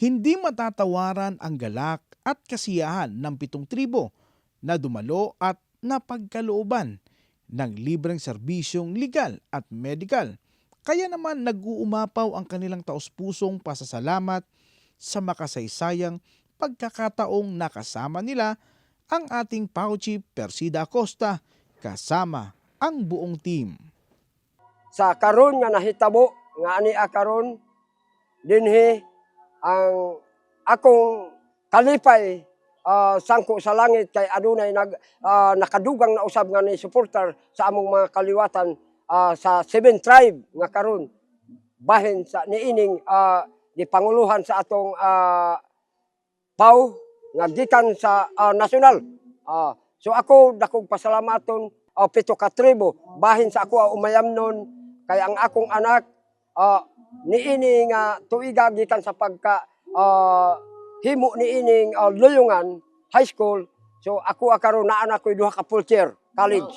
Hindi matatawaran ang galak at kasiyahan ng 7 tribo na dumalo at napagkalooban ng libreng serbisyong legal at medikal. Kaya naman nag-uumapaw ang kanilang taos-pusong pasasalamat sa makasaysayang pagkakataong nakasama nila ang ating PAO Chief Persida Acosta kasama ang buong team. Sa karon nga nahitabo nga ani karon dinhi ang akong kalipay sangko sa langit kay adunay nakadugang na usab nga ni supporter sa among mga kaliwatan sa 7 tribe nga karon bahin sa niining gipanguluhan sa atong PAO nga gikan sa nasyonal. So ako dakong pasalamaton 7 ka tribo bahin sa ako umayamnon kay ang akong anak niini nga tuiga gikan sa pagka himo niining Luyungan High School. So ako karon naa na ko'y 2 ka full year college.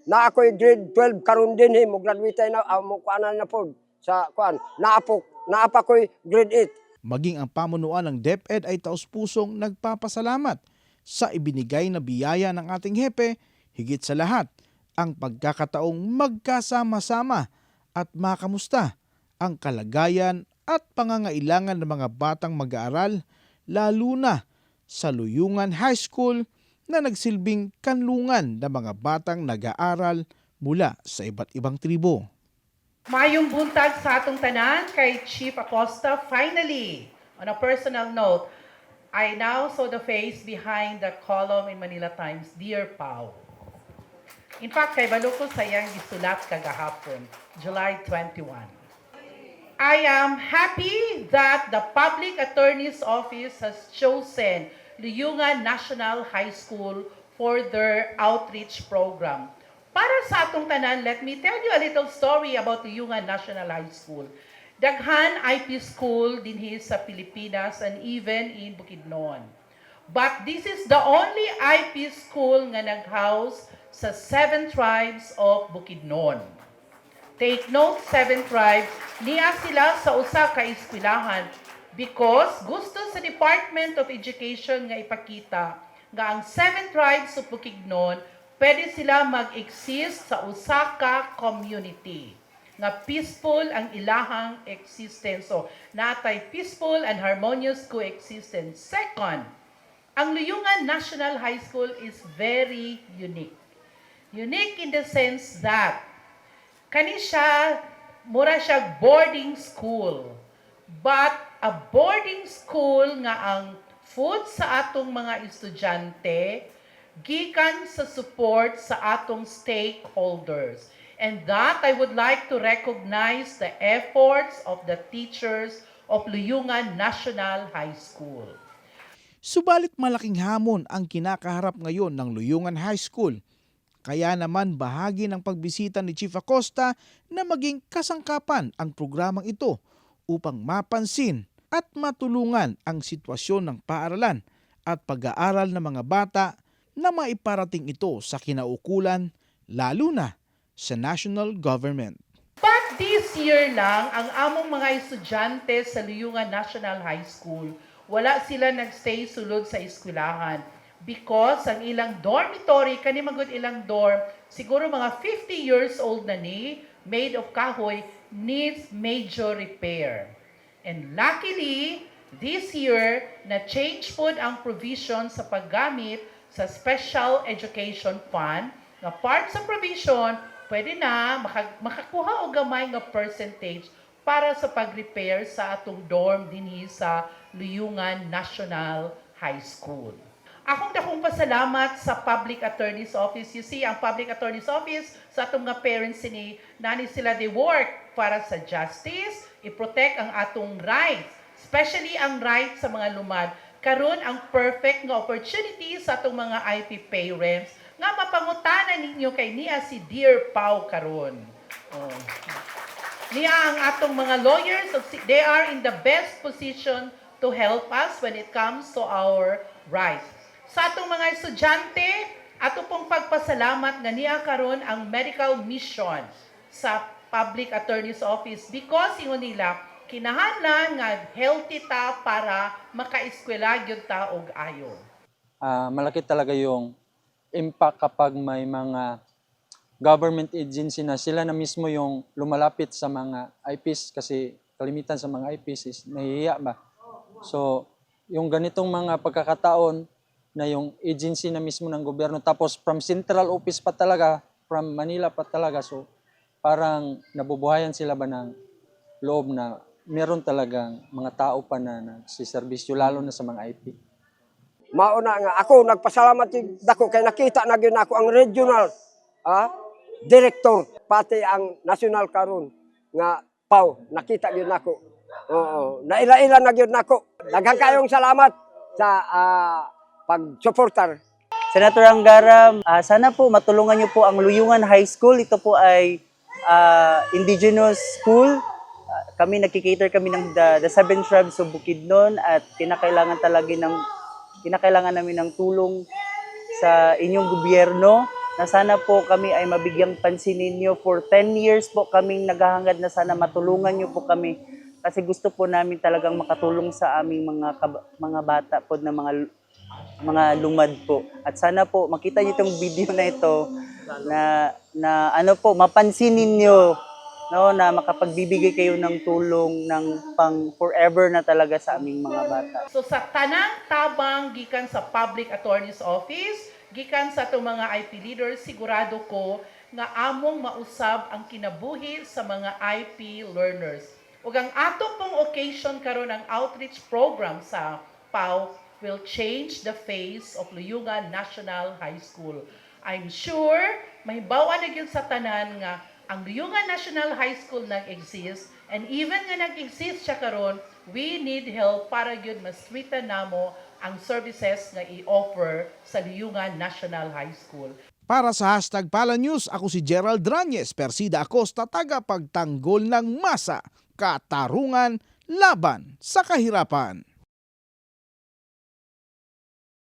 Na ako'y grade 12 karon din mo graduate na mo kuanan na pod sa kuan. Naapa ko'y grade 8. Maging ang pamunuan ng DepEd ay taos-pusong nagpapasalamat sa ibinigay na biyaya ng ating hepe, higit sa lahat ang pagkakataong magkasama-sama at makamusta ang kalagayan at pangangailangan ng mga batang mag-aaral, lalo na sa Luyungan High School na nagsilbing kanlungan ng mga batang nag-aaral mula sa iba't ibang tribo. Mayong buntag sa atong tanan kay Chief Acosta. Finally, on a personal note, I now saw the face behind the column in Manila Times, Dear Pao. In fact, kay balo ko sayang gisulat kagahapon, July 21. I am happy that the Public Attorney's Office has chosen Luyungan National High School for their outreach program. Para sa atong tanan, let me tell you a little story about Luyungan National High School. Daghan IP school dinhi sa Pilipinas and even in Bukidnon. But this is the only IP school nga nag-house sa 7 tribes of Bukidnon. Take note, 7 tribes, niya sila sa usa ka eskwelahan because gusto sa Department of Education nga ipakita nga ang 7 tribes of Bukidnon pwede sila mag-exist sa usa ka community nga peaceful ang ilahang existence. So, natay peaceful and harmonious coexistence. Second, ang Luyungan National High School is very unique. Unique in the sense that kani siya, mura siya boarding school. But a boarding school nga ang food sa atong mga estudyante gikan sa support sa atong stakeholders. And that I would like to recognize the efforts of the teachers of Luyungan National High School. Subalit malaking hamon ang kinakaharap ngayon ng Luyungan High School. Kaya naman bahagi ng pagbisita ni Chief Acosta na maging kasangkapan ang programang ito upang mapansin at matulungan ang sitwasyon ng paaralan at pag-aaral ng mga bata na maiparating ito sa kinaukulan, lalo na sa national government. But this year lang, ang among mga estudyante sa Luyungan National High School, wala sila nagstay sulod sa eskwelahan because ang ilang dormitory, kanimagod ilang dorm, siguro mga 50 years old na ni, made of kahoy, needs major repair. And luckily, this year, na-change po ang provision sa paggamit sa Special Education Fund, nga part sa provision, pwede na makakuha o gamay nga percentage para sa pag-repair sa atong dorm dinhi sa Luyungan National High School. Akong pasalamat sa Public Attorney's Office. You see, ang Public Attorney's Office, sa atong nga parents nani sila, they work para sa justice, i-protect ang atong rights, especially ang rights sa mga lumad. Karon ang perfect nga opportunity sa atong mga IP parents nga mapangutanan ninyo kay niya si Dear Pao karon. Oh. Niya ang atong mga lawyers, they are in the best position to help us when it comes to our rights. Sa atong mga estudyante, ato pong pagpasalamat nga niya karon ang medical mission sa Public Attorney's Office because ingon nila, kinahanglan nga healthy ta para makaeskwela gyud ta og ayo. Malaki talaga yung impact kapag may mga government agency na sila na mismo yung lumalapit sa mga IPs kasi kalimitan sa mga IPs is nahihiya ba. So, yung ganitong mga pagkakataon na yung agency na mismo ng gobyerno tapos from central office pa talaga, from Manila pa talaga, so parang nabubuhayan sila ba ng loob na meron talagang mga tao pa na nagsiservisyo lalo na sa mga IP. Mauna nga ako nagpasalamat yung dako kay nakita na gyud ako ang regional director pati ang national karon nga PAW nakita gyud nako. Oo, naila-ila na gyud nako. Daghang kayong salamat sa pag-suportar. Senator Angara, sana po matulungan niyo po ang Luyungan High School. Ito po ay indigenous school. Kami nagki-cater kami ng the Seven Tribes of Bukidnon at kinakailangan namin ng tulong sa inyong gobyerno na sana po kami ay mabigyang pansinin niyo. For 10 years po kaming naghahangad na sana matulungan niyo po kami kasi gusto po namin talagang makatulong sa aming mga bata po na mga lumad po. At sana po makita niyo itong video na ito na ano po mapansinin niyo, no, na makapagbibigay kayo ng tulong ng pang forever na talaga sa aming mga bata. So sa tanang tabang gikan sa Public Attorney's Office, gikan sa itong mga IP leaders, sigurado ko nga among mausab ang kinabuhi sa mga IP learners. Ug ang ato pong occasion karon ang outreach program sa PAW will change the face of Luyungan National High School. I'm sure mahibaw-an na gyud sa tanan nga ang Luyungan National High School nag-exist and even nga nag-exist siya karon, we need help para gyud mas-sweeten namo ang services nga i-offer sa Luyungan National High School. Para sa #PalaNews, ako si Gerald Dranyes, Persida Acosta, tagapagtanggol ng masa, katarungan laban sa kahirapan.